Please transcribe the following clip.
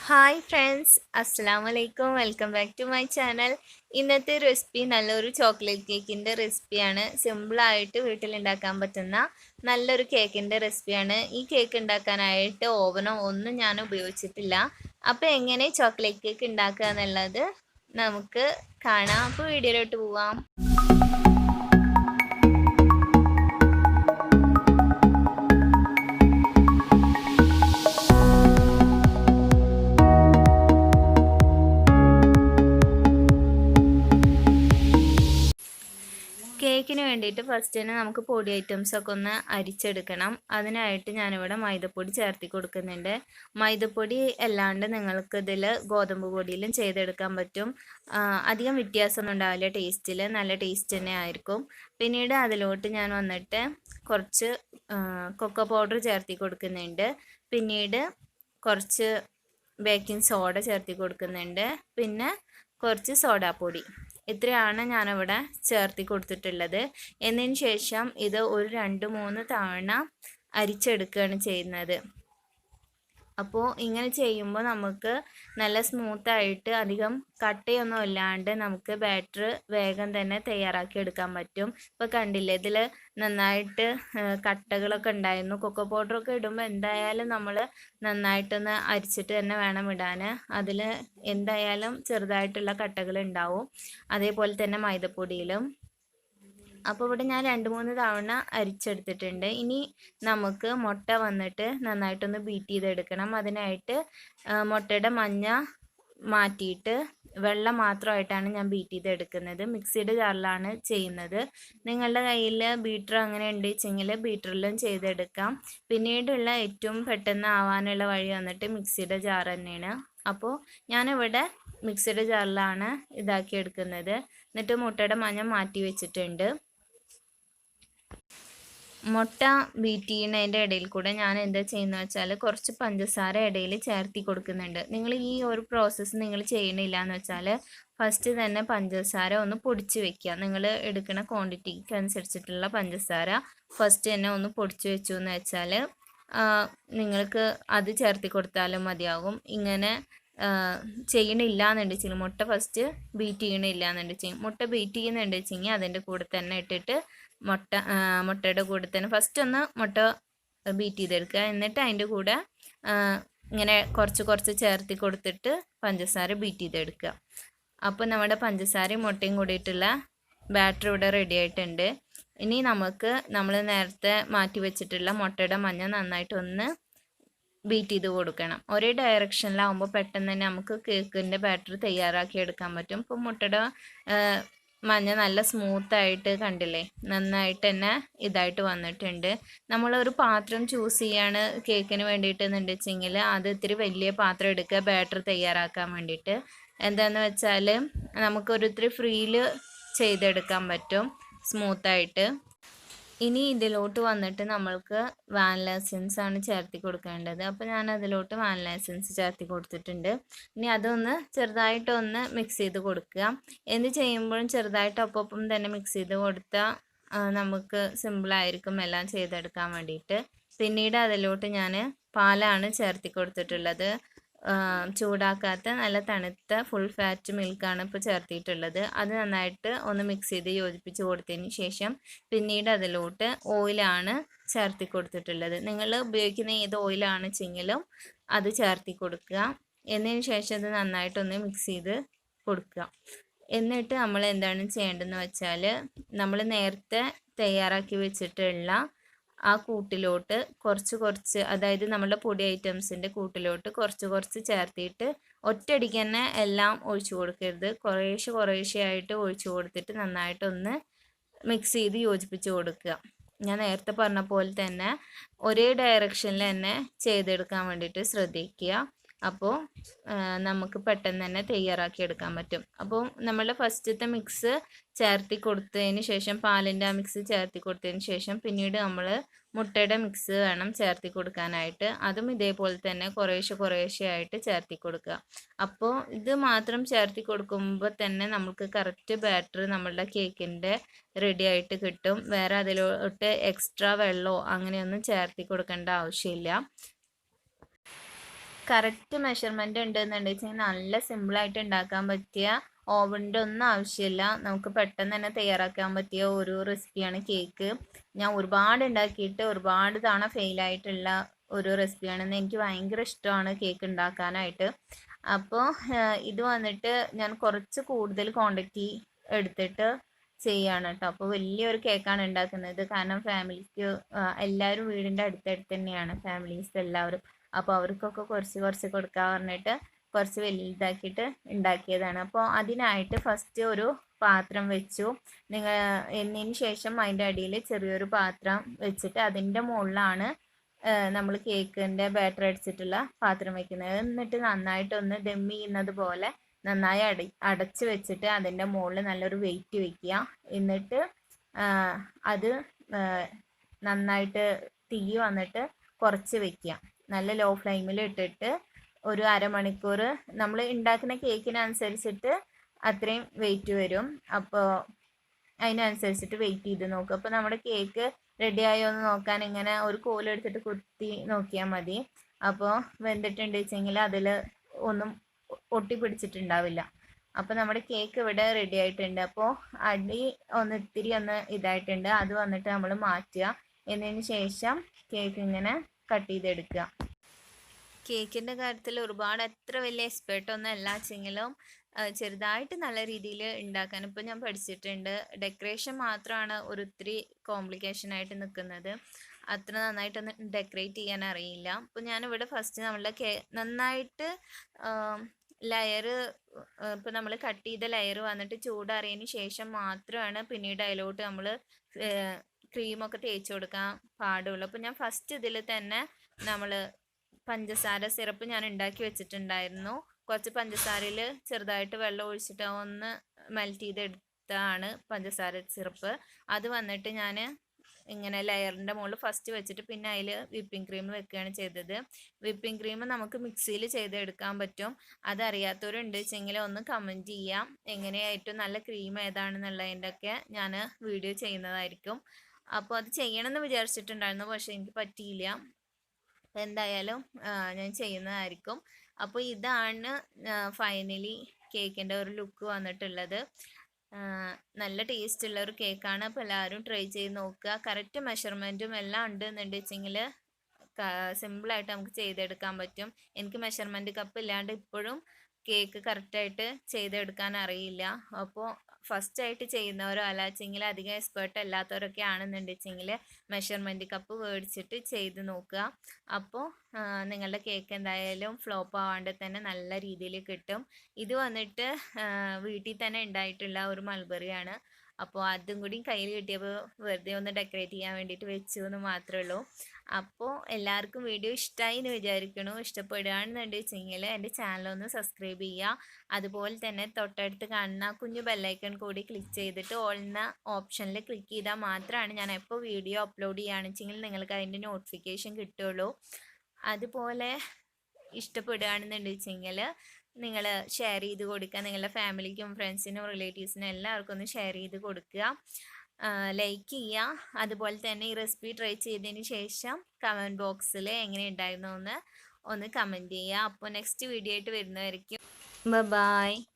Hi friends, അസ്സലാമലൈക്കും. Welcome back to my channel. ഇന്നത്തെ recipe നല്ലൊരു ചോക്ലേറ്റ് കേക്കിൻ്റെ റെസിപ്പിയാണ്. സിമ്പിളായിട്ട് വീട്ടിലുണ്ടാക്കാൻ പറ്റുന്ന നല്ലൊരു കേക്കിൻ്റെ റെസിപ്പിയാണ്. ഈ കേക്ക് ഉണ്ടാക്കാനായിട്ട് ഓവനോ ഒന്നും ഞാൻ ഉപയോഗിച്ചിട്ടില്ല. അപ്പോൾ എങ്ങനെ ചോക്ലേറ്റ് കേക്ക് ഉണ്ടാക്കുക എന്നുള്ളത് നമുക്ക് കാണാം. അപ്പോൾ വീഡിയോയിലോട്ട് പോവാം. കേക്കിന് വേണ്ടിയിട്ട് ഫസ്റ്റ് തന്നെ നമുക്ക് പൊടി ഐറ്റംസൊക്കെ ഒന്ന് അരിച്ചെടുക്കണം. അതിനായിട്ട് ഞാനിവിടെ മൈദപ്പൊടി ചേർത്തി കൊടുക്കുന്നുണ്ട്. മൈദപ്പൊടി അല്ലാണ്ട് നിങ്ങൾക്ക് ഇതിൽ ഗോതമ്പ് പൊടിയിലും ചെയ്തെടുക്കാൻ പറ്റും. അധികം വ്യത്യാസമൊന്നും ഉണ്ടാവില്ല ടേസ്റ്റിൽ, നല്ല ടേസ്റ്റ് തന്നെ ആയിരിക്കും. പിന്നീട് അതിലോട്ട് ഞാൻ വന്നിട്ട് കുറച്ച് കൊക്കോ പൗഡർ ചേർത്തി കൊടുക്കുന്നുണ്ട്. പിന്നീട് കുറച്ച് ബേക്കിംഗ് സോഡ ചേർത്തി കൊടുക്കുന്നുണ്ട്. പിന്നെ കുറച്ച് സോഡാപ്പൊടി. ഇത്രയാണ് ഞാനിവിടെ ചേർത്തി കൊടുത്തിട്ടുള്ളത്. എന്നതിന് ശേഷം ഇത് ഒരു 2-3 തവണ അരിച്ചെടുക്കുകയാണ് ചെയ്യുന്നത്. അപ്പോൾ ഇങ്ങനെ ചെയ്യുമ്പോൾ നമുക്ക് നല്ല സ്മൂത്തായിട്ട് അധികം കട്ടയൊന്നും ഇല്ലാണ്ട് നമുക്ക് ബാറ്റർ വേഗം തന്നെ തയ്യാറാക്കി എടുക്കാൻ പറ്റും. ഇപ്പോൾ കണ്ടില്ലേ, ഇതിൽ നന്നായിട്ട് കട്ടകളൊക്കെ ഉണ്ടായിരുന്നു. കൊക്കോ പൗഡറൊക്കെ ഇടുമ്പോൾ എന്തായാലും നമ്മൾ നന്നായിട്ടൊന്ന് അരിച്ചിട്ട് തന്നെ വേണം ഇടാൻ. അതിൽ എന്തായാലും ചെറുതായിട്ടുള്ള കട്ടകൾ ഉണ്ടാവും. അതേപോലെ തന്നെ മൈദപ്പൊടിയിലും. അപ്പോൾ ഇവിടെ ഞാൻ 2-3 തവണ അരിച്ചെടുത്തിട്ടുണ്ട്. ഇനി നമുക്ക് മുട്ട വന്നിട്ട് നന്നായിട്ടൊന്ന് ബീറ്റ് ചെയ്തെടുക്കണം. അതിനായിട്ട് മുട്ടയുടെ മഞ്ഞ മാറ്റിയിട്ട് വെള്ളം മാത്രമായിട്ടാണ് ഞാൻ ബീറ്റ് ചെയ്തെടുക്കുന്നത്. മിക്സിയുടെ ജാറിലാണ് ചെയ്യുന്നത്. നിങ്ങളുടെ കയ്യിൽ ബീറ്റർ അങ്ങനെ ഉണ്ട് വെച്ചെങ്കിൽ ബീറ്ററിലും ചെയ്തെടുക്കാം. പിന്നീടുള്ള ഏറ്റവും പെട്ടെന്ന് ആവാനുള്ള വഴി വന്നിട്ട് മിക്സിയുടെ ജാർ തന്നെയാണ്. അപ്പോൾ ഞാനിവിടെ മിക്സിയുടെ ജാറിലാണ് ഇതാക്കി എടുക്കുന്നത്. എന്നിട്ട് മുട്ടയുടെ മഞ്ഞ മാറ്റി വെച്ചിട്ടുണ്ട്. മുട്ട ബീറ്റ് ചെയ്യുന്നതിൻ്റെ ഇടയിൽ കൂടെ ഞാൻ എന്താ ചെയ്യുന്നത് വെച്ചാൽ കുറച്ച് പഞ്ചസാര ഇടയിൽ ചേർത്തി കൊടുക്കുന്നുണ്ട്. നിങ്ങൾ ഈ ഒരു പ്രോസസ്സ് നിങ്ങൾ ചെയ്യണില്ല എന്ന് വെച്ചാൽ ഫസ്റ്റ് തന്നെ പഞ്ചസാര ഒന്ന് പൊടിച്ച് വെക്കുക. നിങ്ങൾ എടുക്കുന്ന ക്വാണ്ടിറ്റിക്ക് അനുസരിച്ചിട്ടുള്ള പഞ്ചസാര ഫസ്റ്റ് തന്നെ ഒന്ന് പൊടിച്ച് വെച്ചു എന്ന് വെച്ചാൽ നിങ്ങൾക്ക് അത് ചേർത്തി കൊടുത്താലും മതിയാകും. ഇങ്ങനെ ചെയ്യണില്ല എന്നുണ്ടെങ്കിൽ മുട്ട ഫസ്റ്റ് ബീറ്റ് ചെയ്യണില്ല എന്നുണ്ടെങ്കിൽ മുട്ട ബീറ്റ് ചെയ്യുന്നുണ്ടെങ്കിൽ അതിൻ്റെ കൂടെ തന്നെ ഇട്ടിട്ട് മുട്ടയുടെ കൂടെ തന്നെ ഫസ്റ്റ് ഒന്ന് മുട്ട ബീറ്റ് ചെയ്തെടുക്കുക. എന്നിട്ട് അതിൻ്റെ കൂടെ ഇങ്ങനെ കുറച്ച് ചേർത്തി കൊടുത്തിട്ട് പഞ്ചസാര ബീറ്റ് ചെയ്തെടുക്കുക. അപ്പോൾ നമ്മുടെ പഞ്ചസാരയും മുട്ടയും കൂടിയിട്ടുള്ള ബാറ്റർ ഇവിടെ റെഡി ആയിട്ടുണ്ട്. ഇനി നമ്മൾ നേരത്തെ മാറ്റി വെച്ചിട്ടുള്ള മുട്ടയുടെ മഞ്ഞ നന്നായിട്ടൊന്ന് ബീറ്റ് ചെയ്ത് കൊടുക്കണം. ഒരേ ഡയറക്ഷനിലാവുമ്പോൾ പെട്ടെന്ന് തന്നെ നമുക്ക് കേക്കിൻ്റെ ബാറ്റർ തയ്യാറാക്കി എടുക്കാൻ പറ്റും. ഇപ്പോൾ മുട്ടയുടെ മഞ്ഞ നല്ല സ്മൂത്തായിട്ട് കണ്ടില്ലേ, നന്നായിട്ട് തന്നെ ഇതായിട്ട് വന്നിട്ടുണ്ട്. നമ്മളൊരു പാത്രം ചൂസ് ചെയ്യാണ് കേക്കിന് വേണ്ടിയിട്ടെന്ന് വെച്ചെങ്കിൽ അത് ഇത്തിരി വലിയ പാത്രം എടുക്കുക ബാറ്റർ തയ്യാറാക്കാൻ വേണ്ടിയിട്ട്. എന്താണെന്ന് വെച്ചാൽ നമുക്കൊരിത്തിരി ഫ്രീയിൽ ചെയ്തെടുക്കാൻ പറ്റും സ്മൂത്തായിട്ട്. ഇനി ഇതിലോട്ട് വന്നിട്ട് നമ്മൾക്ക് വാനില എസൻസ് ആണ് ചേർത്തി കൊടുക്കേണ്ടത്. അപ്പോൾ ഞാൻ അതിലോട്ട് വാനില എസൻസ് ചേർത്തി കൊടുത്തിട്ടുണ്ട്. ഇനി അതൊന്ന് ചെറുതായിട്ടൊന്ന് മിക്സ് ചെയ്ത് കൊടുക്കുക. എന്ത് ചെയ്യുമ്പോഴും ചെറുതായിട്ട് ഒപ്പം തന്നെ മിക്സ് ചെയ്ത് കൊടുത്താൽ നമുക്ക് സിമ്പിളായിരിക്കും എല്ലാം ചെയ്തെടുക്കാൻ വേണ്ടിയിട്ട്. പിന്നീട് അതിലോട്ട് ഞാൻ പാലാണ് ചേർത്തി കൊടുത്തിട്ടുള്ളത്. ചൂടാക്കാത്ത നല്ല തണുത്ത ഫുൾ ഫാറ്റ് മിൽക്കാണ് ഇപ്പോൾ ചേർത്തിട്ടുള്ളത്. അത് നന്നായിട്ട് ഒന്ന് മിക്സ് ചെയ്ത് യോജിപ്പിച്ച് കൊടുത്തതിന് ശേഷം പിന്നീട് അതിലോട്ട് ഓയിലാണ് ചേർത്തി കൊടുത്തിട്ടുള്ളത്. നിങ്ങൾ ഉപയോഗിക്കുന്ന ഏത് ഓയിലാണ് വെച്ചെങ്കിലും അത് ചേർത്തി കൊടുക്കുക. എന്നതിന് ശേഷം അത് നന്നായിട്ടൊന്ന് മിക്സ് ചെയ്ത് കൊടുക്കുക. എന്നിട്ട് നമ്മൾ എന്താണ് ചെയ്യേണ്ടതെന്ന് വെച്ചാൽ നമ്മൾ നേരത്തെ തയ്യാറാക്കി വെച്ചിട്ടുള്ള ആ കൂട്ടിലോട്ട് കുറച്ച് അതായത് നമ്മുടെ പൊടി ഐറ്റംസിൻ്റെ കൂട്ടിലോട്ട് കുറച്ച് ചേർത്തിട്ട് ഒറ്റയടിക്ക് തന്നെ എല്ലാം ഒഴിച്ചു കൊടുക്കരുത്. കുറേശ്ശെ ആയിട്ട് ഒഴിച്ചു കൊടുത്തിട്ട് നന്നായിട്ടൊന്ന് മിക്സ് ചെയ്ത് യോജിപ്പിച്ച് കൊടുക്കുക. ഞാൻ നേരത്തെ പറഞ്ഞ പോലെ തന്നെ ഒരേ ഡയറക്ഷനിൽ തന്നെ ചെയ്തെടുക്കാൻ വേണ്ടിയിട്ട് ശ്രദ്ധിക്കുക. അപ്പോൾ നമുക്ക് പെട്ടെന്ന് തന്നെ തയ്യാറാക്കി എടുക്കാൻ പറ്റും. അപ്പോൾ നമ്മൾ ഫസ്റ്റത്തെ മിക്സ് ചേർത്തി കൊടുത്തതിന് ശേഷം പാലിൻ്റെ ആ മിക്സ് ചേർത്തി കൊടുത്തതിന് ശേഷം പിന്നീട് നമ്മൾ മുട്ടയുടെ മിക്സ് വേണം ചേർത്തി കൊടുക്കാനായിട്ട്. അതും ഇതേപോലെ തന്നെ കുറേശ്ശെ ആയിട്ട് ചേർത്തി കൊടുക്കുക. അപ്പോൾ ഇത് മാത്രം ചേർത്തി കൊടുക്കുമ്പോൾ തന്നെ നമുക്ക് കറക്റ്റ് ബാറ്റർ നമ്മളുടെ കേക്കിൻ്റെ റെഡി ആയിട്ട് കിട്ടും. വേറെ അതിലോട്ട് എക്സ്ട്രാ വെള്ളമോ അങ്ങനെയൊന്നും ചേർത്തി കൊടുക്കേണ്ട ആവശ്യമില്ല. കറക്റ്റ് മെഷർമെൻറ്റ് ഉണ്ടെന്നുണ്ടെങ്കിൽ നല്ല സിമ്പിളായിട്ട് ഉണ്ടാക്കാൻ പറ്റിയ ഓവണിൻ്റെ ഒന്നും ആവശ്യമില്ല. നമുക്ക് പെട്ടെന്ന് തന്നെ തയ്യാറാക്കാൻ പറ്റിയ ഒരു റെസിപ്പിയാണ് കേക്ക്. ഞാൻ ഒരുപാട് ഉണ്ടാക്കിയിട്ട് ഒരുപാട് തവണ ഫെയിലായിട്ടുള്ള ഒരു റെസിപ്പിയാണെന്ന്. എനിക്ക് ഭയങ്കര ഇഷ്ടമാണ് കേക്ക് ഉണ്ടാക്കാനായിട്ട്. അപ്പോൾ ഇത് വന്നിട്ട് ഞാൻ കുറച്ച് കൂടുതൽ ക്വാണ്ടിറ്റി എടുത്തിട്ട് ചെയ്യാണ് കേട്ടോ. അപ്പോൾ വലിയൊരു കേക്കാണ് ഉണ്ടാക്കുന്നത്. കാരണം ഫാമിലിക്ക് എല്ലാവരും വീടിൻ്റെ അടുത്തടുത്ത് തന്നെയാണ് ഫാമിലീസ് എല്ലാവരും. അപ്പോൾ അവർക്കൊക്കെ കുറച്ച് കുറച്ച് കൊടുക്കാൻ പറഞ്ഞിട്ട് കുറച്ച് വലുതാക്കിയിട്ട് ഉണ്ടാക്കിയതാണ്. അപ്പോൾ അതിനായിട്ട് ഫസ്റ്റ് ഒരു പാത്രം വെച്ചു. എന്നതിന് ശേഷം അതിൻ്റെ അടിയിൽ ചെറിയൊരു പാത്രം വെച്ചിട്ട് അതിൻ്റെ മുകളിലാണ് നമ്മൾ കേക്കിൻ്റെ ബാറ്റർ അടിച്ചിട്ടുള്ള പാത്രം വെക്കുന്നത്. എന്നിട്ട് നന്നായിട്ടൊന്ന് ദം ചെയ്യുന്നത് പോലെ നന്നായി അടച്ച് വെച്ചിട്ട് അതിൻ്റെ മുകളിൽ നല്ലൊരു വെയിറ്റ് വെക്കുക. എന്നിട്ട് അത് നന്നായിട്ട് തീ വന്നിട്ട് കുറച്ച് വെക്കുക. നല്ല ലോ ഫ്ലെയിമിൽ ഇട്ടിട്ട് ഒരു അരമണിക്കൂർ നമ്മൾ ഉണ്ടാക്കുന്ന കേക്കിനനുസരിച്ചിട്ട് അത്രയും വെയിറ്റ് വരും. അപ്പോൾ അതിനനുസരിച്ചിട്ട് വെയിറ്റ് ചെയ്ത് നോക്കുക. അപ്പോൾ നമ്മുടെ കേക്ക് റെഡി ആയോ എന്ന് നോക്കാൻ ഇങ്ങനെ ഒരു കോലെടുത്തിട്ട് കുത്തി നോക്കിയാൽ മതി. അപ്പോൾ വെന്തിട്ടുണ്ട് വെച്ചെങ്കിൽ അതിൽ ഒന്നും ഒട്ടിപ്പിടിച്ചിട്ടുണ്ടാവില്ല. അപ്പോൾ നമ്മുടെ കേക്ക് ഇവിടെ റെഡി ആയിട്ടുണ്ട്. അപ്പോൾ അടി ഇത്തിരി ഇതായിട്ടുണ്ട്. അത് വന്നിട്ട് നമ്മൾ മാറ്റുക. എന്നതിന് ശേഷം കേക്ക് ഇങ്ങനെ കട്ട് ചെയ്തെടുക്കുക. കേക്കിൻ്റെ കാര്യത്തിൽ ഒരുപാട് അത്ര വലിയ എക്സ്പേർട്ടൊന്നും അല്ല വെച്ചെങ്കിലും ചെറുതായിട്ട് നല്ല രീതിയിൽ ഉണ്ടാക്കാൻ ഇപ്പോൾ ഞാൻ പഠിച്ചിട്ടുണ്ട്. ഡെക്കറേഷൻ മാത്രമാണ് ഒരിത്തിരി കോംപ്ലിക്കേഷനായിട്ട് നിൽക്കുന്നത്. അത്ര നന്നായിട്ടൊന്ന് ഡെക്കറേറ്റ് ചെയ്യാൻ അറിയില്ല. അപ്പോൾ ഞാനിവിടെ ഫസ്റ്റ് നമ്മളുടെ നന്നായിട്ട് ലെയർ ഇപ്പോൾ നമ്മൾ കട്ട് ചെയ്ത ലെയർ വന്നിട്ട് ചൂടാറിയതിന് ശേഷം മാത്രമാണ് പിന്നീട് അതിലോട്ട് നമ്മൾ ക്രീമൊക്കെ തേച്ച് കൊടുക്കാൻ പാടുള്ളൂ. അപ്പോൾ ഞാൻ ഫസ്റ്റ് ഇതിൽ തന്നെ നമ്മൾ പഞ്ചസാര സിറപ്പ് ഞാൻ ഉണ്ടാക്കി വെച്ചിട്ടുണ്ടായിരുന്നു. കുറച്ച് പഞ്ചസാരയിൽ ചെറുതായിട്ട് വെള്ളം ഒഴിച്ചിട്ട് ഒന്ന് മെൽറ്റ് ചെയ്തെടുത്താണ് പഞ്ചസാര സിറപ്പ്. അത് വന്നിട്ട് ഞാൻ ഇങ്ങനെ ലെയറിൻ്റെ മുകളിൽ ഫസ്റ്റ് വെച്ചിട്ട് പിന്നെ അതിൽ വിപ്പിംഗ് ക്രീം വെക്കുകയാണ് ചെയ്തത്. വിപ്പിംഗ് ക്രീം നമുക്ക് മിക്സിയിൽ ചെയ്തെടുക്കാൻ പറ്റും. അതറിയാത്തവരുണ്ട് വെച്ചെങ്കിൽ ഒന്ന് കമൻറ്റ് ചെയ്യാം. എങ്ങനെ ഏറ്റവും നല്ല ക്രീം ഏതാണെന്നുള്ളതിൻ്റെ ഒക്കെ ഞാൻ വീഡിയോ ചെയ്യുന്നതായിരിക്കും. അപ്പോൾ അത് ചെയ്യണമെന്ന് വിചാരിച്ചിട്ടുണ്ടായിരുന്നു, പക്ഷേ എനിക്ക് പറ്റിയില്ല. എന്തായാലും ഞാൻ ചെയ്യുന്നതായിരിക്കും. അപ്പോൾ ഇതാണ് ഫൈനലി കേക്കിൻ്റെ ഒരു ലുക്ക് വന്നിട്ടുള്ളത്. നല്ല ടേസ്റ്റുള്ള ഒരു കേക്കാണ്. അപ്പോൾ എല്ലാവരും ട്രൈ ചെയ്ത് നോക്കുക. കറക്റ്റ് മെഷർമെൻറ്റും എല്ലാം ഉണ്ടെന്നുണ്ട് വെച്ചെങ്കിൽ സിമ്പിളായിട്ട് നമുക്ക് ചെയ്തെടുക്കാൻ പറ്റും. എനിക്ക് മെഷർമെൻറ്റ് കപ്പ് ഇല്ലാണ്ട് ഇപ്പോഴും കേക്ക് കറക്റ്റായിട്ട് ചെയ്തെടുക്കാൻ അറിയില്ല. അപ്പോൾ ഫസ്റ്റ് ആയിട്ട് ചെയ്യുന്നവരോ അല്ലാച്ചെങ്കിൽ അധികം എക്സ്പേർട്ട് അല്ലാത്തവരൊക്കെ ആണെന്നുണ്ടെച്ചെങ്കിൽ മെഷർമെൻറ്റ് കപ്പ് മേടിച്ചിട്ട് ചെയ്ത് നോക്കുക. അപ്പോൾ നിങ്ങളുടെ കേക്ക് എന്തായാലും ഫ്ലോപ്പ് ആവാണ്ട് തന്നെ നല്ല രീതിയിൽ കിട്ടും. ഇത് വന്നിട്ട് വീട്ടിൽ തന്നെ ഉണ്ടായിട്ടുള്ള ഒരു മൾബറിയാണ്. അപ്പോൾ അതും കൂടി കയ്യിൽ കിട്ടിയപ്പോൾ വെറുതെ ഒന്ന് ഡെക്കറേറ്റ് ചെയ്യാൻ വേണ്ടിയിട്ട് വെച്ചു എന്ന് മാത്രമേ ഉള്ളൂ. അപ്പോൾ എല്ലാവർക്കും വീഡിയോ ഇഷ്ടമായി എന്ന് വിചാരിക്കണു. ഇഷ്ടപ്പെടുകയാണെന്നുണ്ടെങ്കിൽ വെച്ചെങ്കിൽ എൻ്റെ ചാനലൊന്ന് സബ്സ്ക്രൈബ് ചെയ്യുക. അതുപോലെ തന്നെ തൊട്ടടുത്ത് കാണുന്ന കുഞ്ഞു ബെല്ലൈക്കൺ കൂടി ക്ലിക്ക് ചെയ്തിട്ട് ഓൾ എന്ന ഓപ്ഷനിൽ ക്ലിക്ക് ചെയ്താൽ മാത്രമാണ് ഞാൻ എപ്പോൾ വീഡിയോ അപ്ലോഡ് ചെയ്യുകയാണെന്ന് വെച്ചെങ്കിൽ നിങ്ങൾക്ക് അതിൻ്റെ നോട്ടിഫിക്കേഷൻ കിട്ടുള്ളൂ. അതുപോലെ ഇഷ്ടപ്പെടുകയാണെന്നുണ്ടെങ്കിൽ വെച്ചെങ്കിൽ നിങ്ങൾ ഷെയർ ചെയ്ത് കൊടുക്കുക. നിങ്ങളുടെ ഫാമിലിക്കും ഫ്രണ്ട്സിനും റിലേറ്റീവ്സിനും എല്ലാവർക്കും ഒന്ന് ഷെയർ ചെയ്ത് കൊടുക്കുക. ലൈക്ക് ചെയ്യുക. അതുപോലെ തന്നെ ഈ റെസിപ്പി ട്രൈ ചെയ്തതിന് ശേഷം കമൻറ്റ് ബോക്സിൽ എങ്ങനെ ഉണ്ടായിരുന്നു എന്ന് ഒന്ന് കമൻറ്റ് ചെയ്യുക. അപ്പോൾ നെക്സ്റ്റ് വീഡിയോ ആയിട്ട് വരുന്നതായിരിക്കും. ബൈ.